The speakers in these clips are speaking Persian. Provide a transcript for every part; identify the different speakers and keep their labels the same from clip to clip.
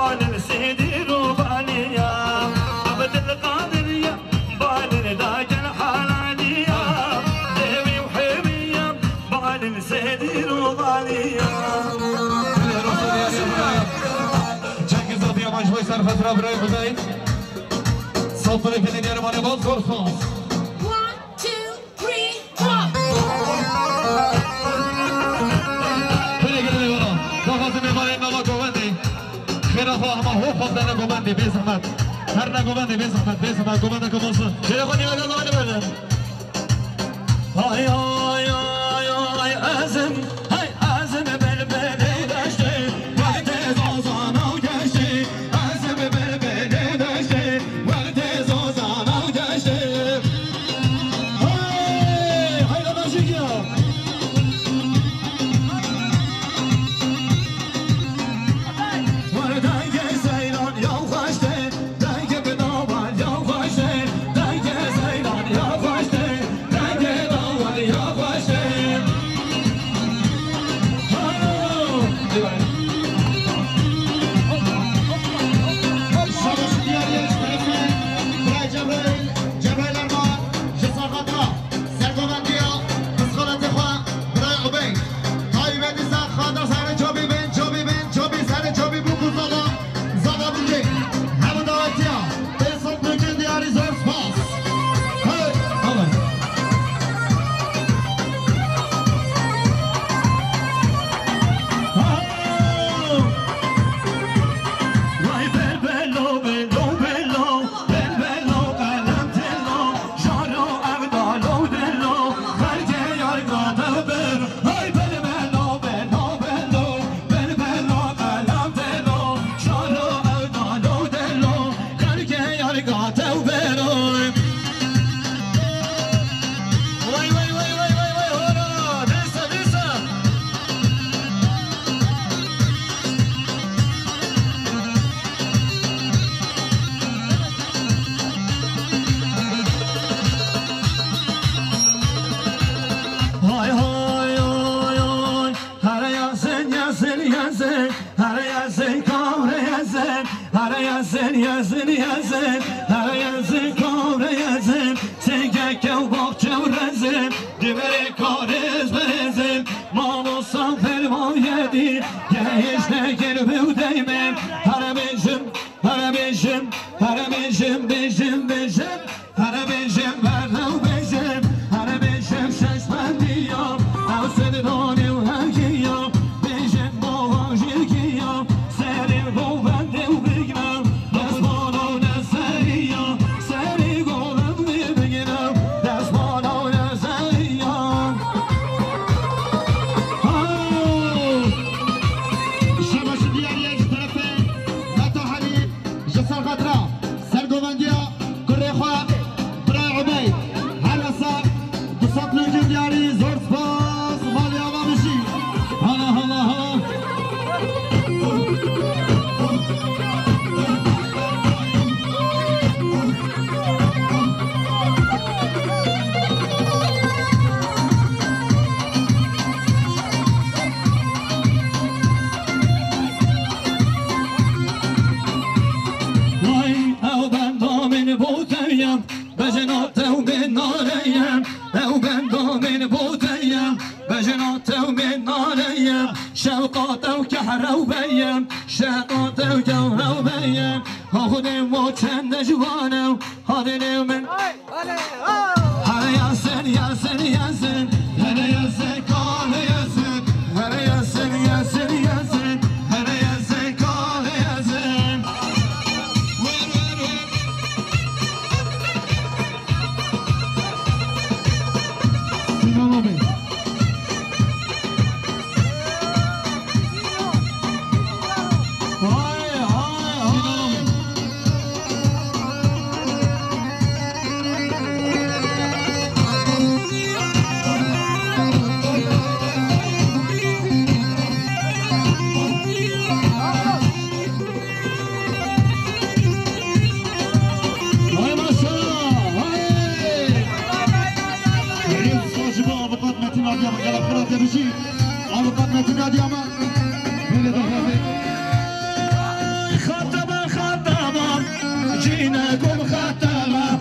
Speaker 1: بالن سيدي روبانية عبد القادرية بالن داج الحالانية ديوي وحمية بالن سيدي روبانية
Speaker 2: چنگ زادی مجموعی سرفت را برای بزنید صوت کنید یعنی مانه باز گرسان
Speaker 3: 1 2 3
Speaker 2: خیرافا همه خوب در نگوبندی بی زحمت هر نگوبندی بی زحمت گوبنده که بولسون چه خونی مگه زمانی بردن
Speaker 1: آی آی آی آی ازم های ازم بلبلی داشتی وقت زازانو گشتی ازم بلبلی داشتی وقت زازانو گشتی های داداشی کیا Yazın, her yazın kavre yazın, Sengeke u bahçe u rezim, Divere kariz bezim, Mamusan ferman yedi, Gehişte girbi u deymim, Harabişim, harabişim, harabişim, bişim, bişim, Harabişim, verle u bişim, Harabişim, şeşmendiyim, Evsedi doni u hekiyim, Bişim, boğan jirkiyim, Serin bu bende u bignem, شوقاته وكحره وبيم شقاته وجوهره وبيم هاخذ وچند جوانه هذه من هلا ياسن ياسن ياسن هلا ياسن قال ياسن هلا ياسن ياسن ياسن هلا ياسن قال ياسن وين وين وين سلام بشی آب قدمتی دادی اما جيناكم خطابة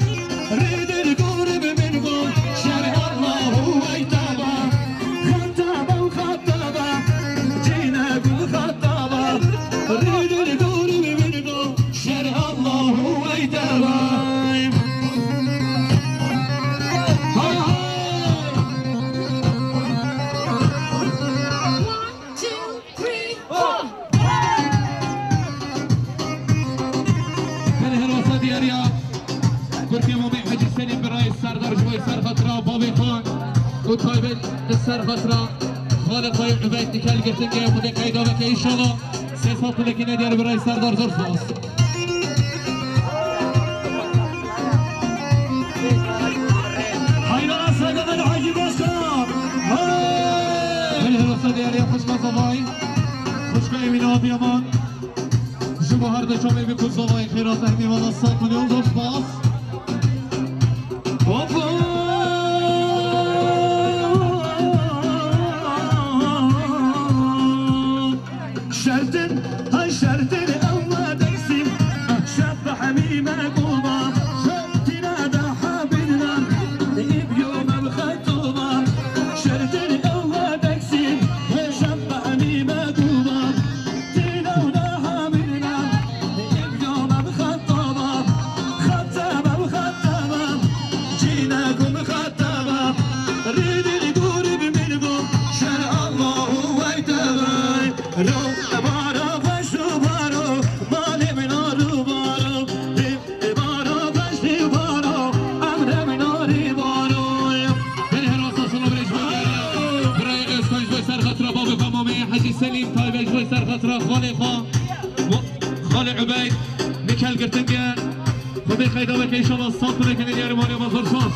Speaker 1: ريد القرب منكم شرع الله ويتابة خطابة وخطابة جيناكم خطابة ريد القرب منكم شرع الله ويتابة
Speaker 2: تركي مومي حجي سليم برای سردار جوی سرخطرا بابی خان و طایب سرخطرا خالق های عبید نکل گرتنگه خود قیدا بکه ایشالا سه سال پلکی ندیار برای سردار زرز باست
Speaker 1: حینا اصلا دل حاجی باز کنم
Speaker 2: بله راستا دیاری خوشکا زبای خوشکا امین آبیامان جبو هر دو چامه بکن زبای خیرات احمیوان سال کنیم زرز باست
Speaker 1: شرطن هاي شرطن أول دقسم شاب حميمة قوبة شرطنا دا حابلنا بيوم الخطوبة شرطن أول دقسم شاب حميمة قوبة تنا ودا حابلنا بيوم الخطوبة خطابة وخطابة جيناكم خطابة ريد القرب منكم شرع الله ويتابع
Speaker 2: سليم طيب جوي سرخطرة خالي عبيد نكال قرتنقة خذي خيدا بك إن شاء الله الصوت لك ندير مالي مظهر صوت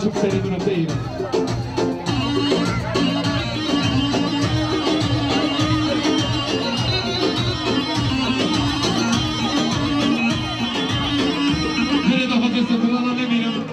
Speaker 2: çok seri durumdayım. Nerede hafızı kullanan eminim.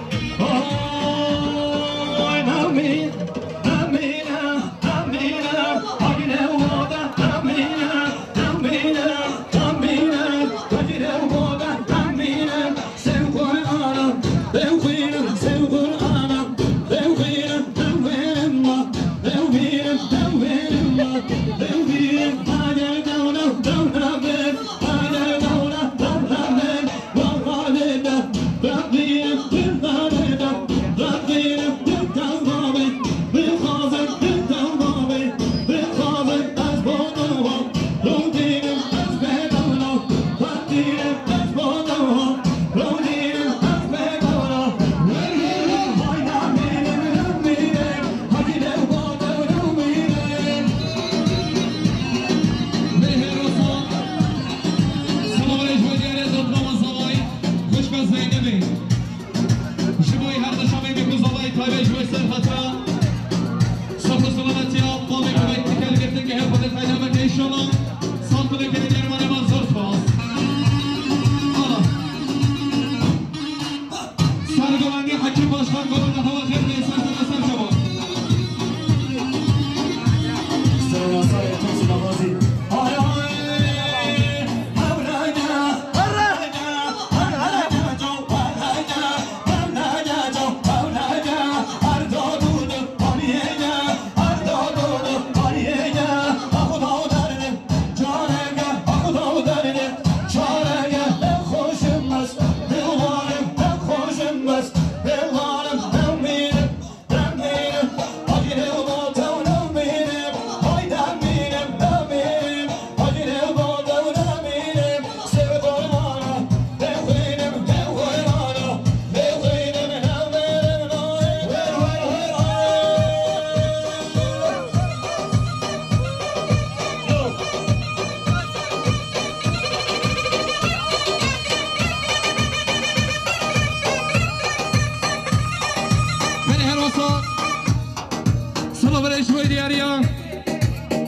Speaker 2: سلام برای شبای دیاریا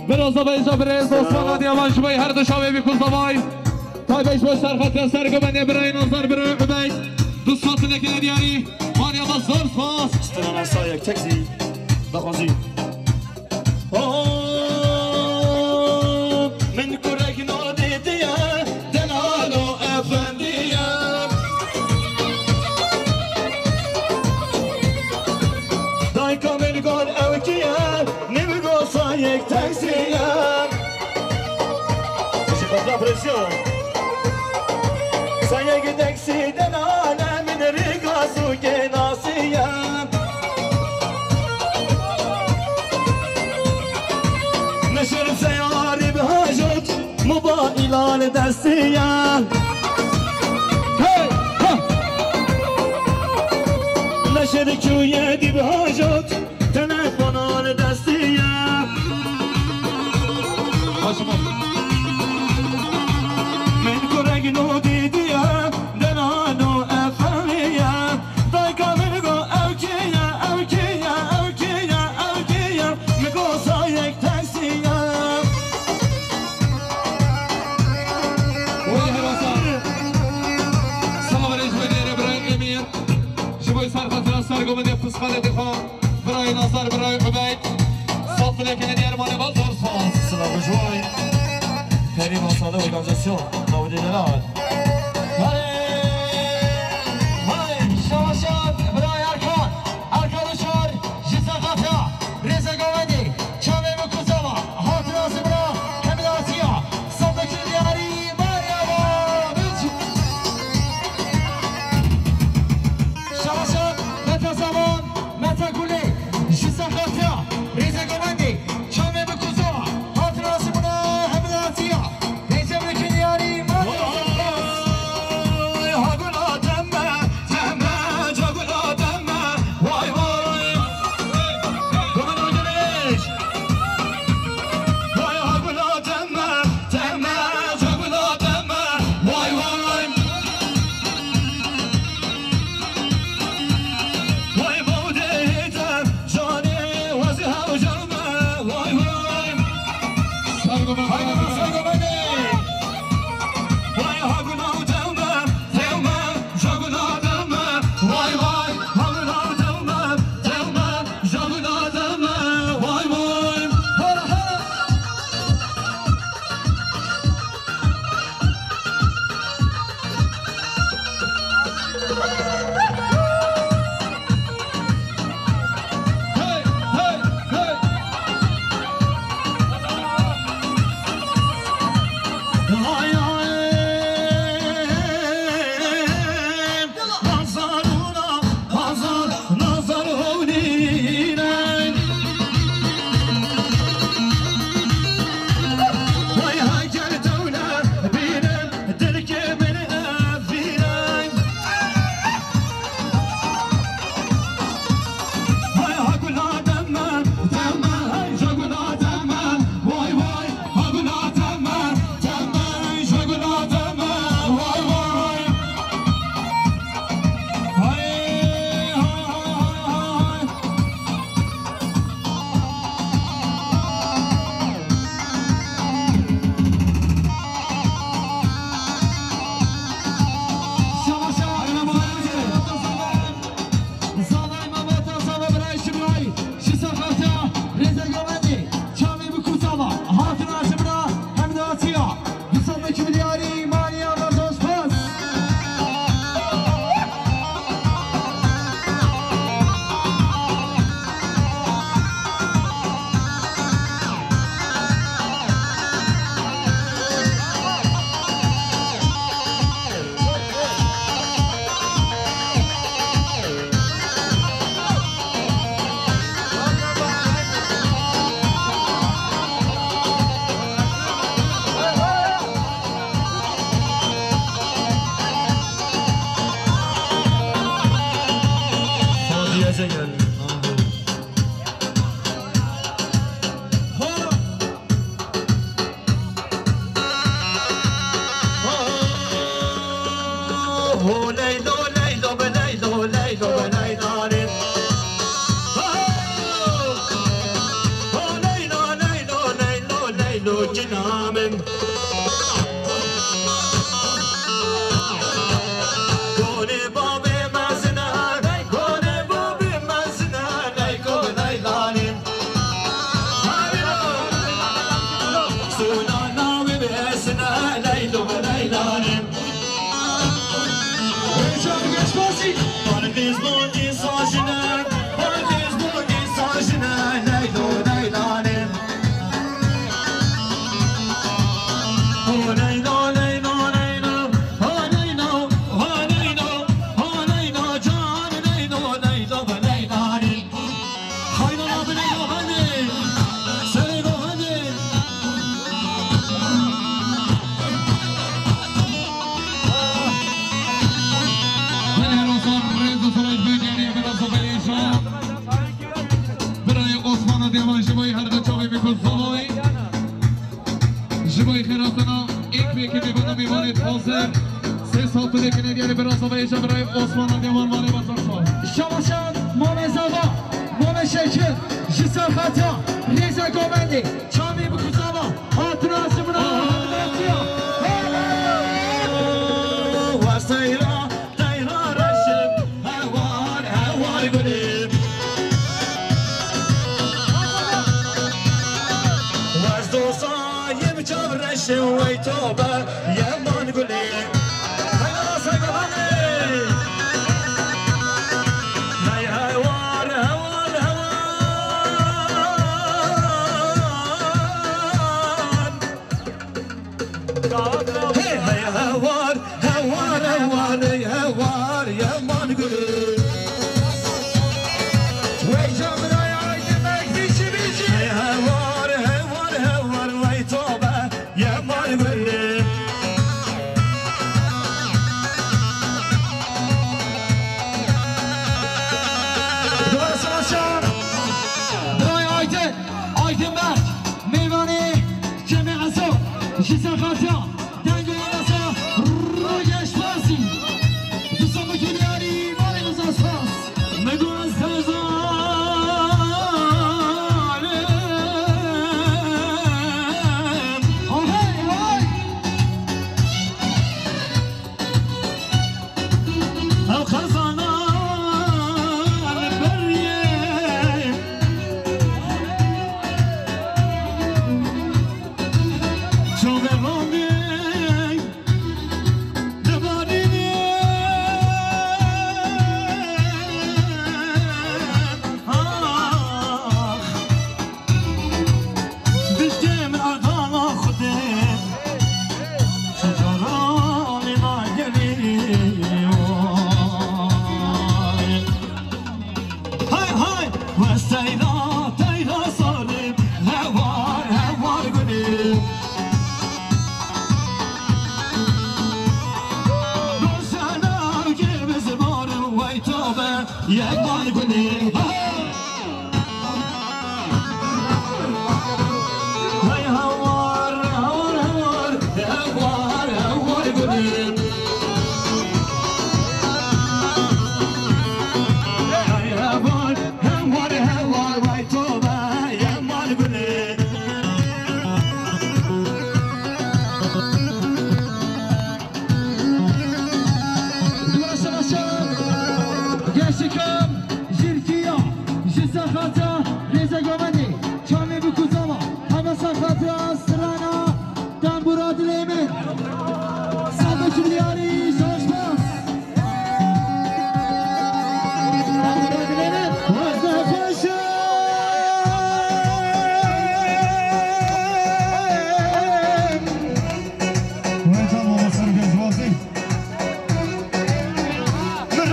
Speaker 2: براز آبای جا برای دوستان آدیامان شبای هر دو شاوی بیکوز آبای تای بیش باش سرخط سرگوبنده برای نظر برای عبید دوستان تنکن دیاری مانیا مزدار فاس
Speaker 1: استران اصلا یک تکسی بخوزی من کرک نادیدیم دنالو افندیم دای کامل گل اوکیم نمیگو سا یک تکسیم بشی قبلا پرسیون سا یک تکسی دنالم من ریگاسو که ناسیم نشر سیاری بهاجت موبایلان دستیم نشر کوی دی بهاجت تلفنان دستیم من کرگ نو دیدیم دنانو افهمیم دای کامل گو اوکیم میگو سا یک تکسیم
Speaker 2: سرگومنده فسخاله دخواه برای نظر برای عبید صاف لکن دیرمان بازار ساز
Speaker 1: سلام جوای کریم آساده ارگانزاسیون ناودی دلال
Speaker 4: شواشان برای ارکان چار جیسا قطع ریزه گوندی چامه مکوزاوا حاطراز برا کمیداتیا صدق دیاری ماریاوانیچ شواشان متا زمان متا گوله جیسا قطع ریزه گوندی چامه مکوزاوا حاطراز برا کمیداتیا ریزه برکن دیاری ماریاوانیچ
Speaker 2: osmana diyaman jibay her de çavi mikul zavay jibay kharatana ek peki mibana mivanet hazır ses altı lekine diğeri biraz havaya jabray osmana diyaman mane basarsa
Speaker 4: Şamaşan, Mame Zava, Mame Şekil, Jisar Xatya, Reza Gomendi, Çami Bukuzava, Hatırası buna hatırlatıyor.
Speaker 1: وسيرة طيرة رشم هوار هوار قليب وزدو صايم جاب رشم ويتوبة يمان قليب هيا سيقباني هاي هوار هوار هوار هاي هوار هوار هوار هوار يا مان قليب
Speaker 4: Veycan Bıraya Aydınlar Dişi Bici.
Speaker 1: هوار هوار هوار ويتوبة يا مان قليب
Speaker 4: Duvara Savaşan, Bıraya Aydın, Aydın Berk, Meyvani, Cemil Azo, Jisar Xatya, Denge Yunasa, Rogeş Pasi, Dusan Bakiliyari, Mariniz Asfas.
Speaker 1: نقول ظالم
Speaker 4: Ahey, ahey.
Speaker 1: الخزانة البرية شو غيروني دباريني بدي من أرضان أخذك شجراني ما هاي هاي واستيدا تيدا صارم هوار هوار قليب روشانا وجيب زبار ويتوبة يا مان قليب هاي هوار هوار هوار هوار هوار قليب هاي هوار هوار هوار ويتوبة يا مان قليب
Speaker 4: Duvara Savaşan, Gençlikam, Jirkiya, Jisar Xatya, Reza Gomendi, Çami Bukuzava, Hamasar Xatya, Sırana, Tambura Dileymen, Salda Külliyari, Savaşmaz. Tambura Dileymen, Vazda Koşun.
Speaker 5: Veycan babasını gözbazı.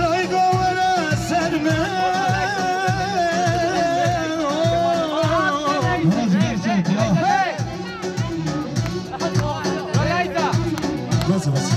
Speaker 1: رايقة ولا سلمان
Speaker 5: Burası gerçek ya.
Speaker 1: بس بس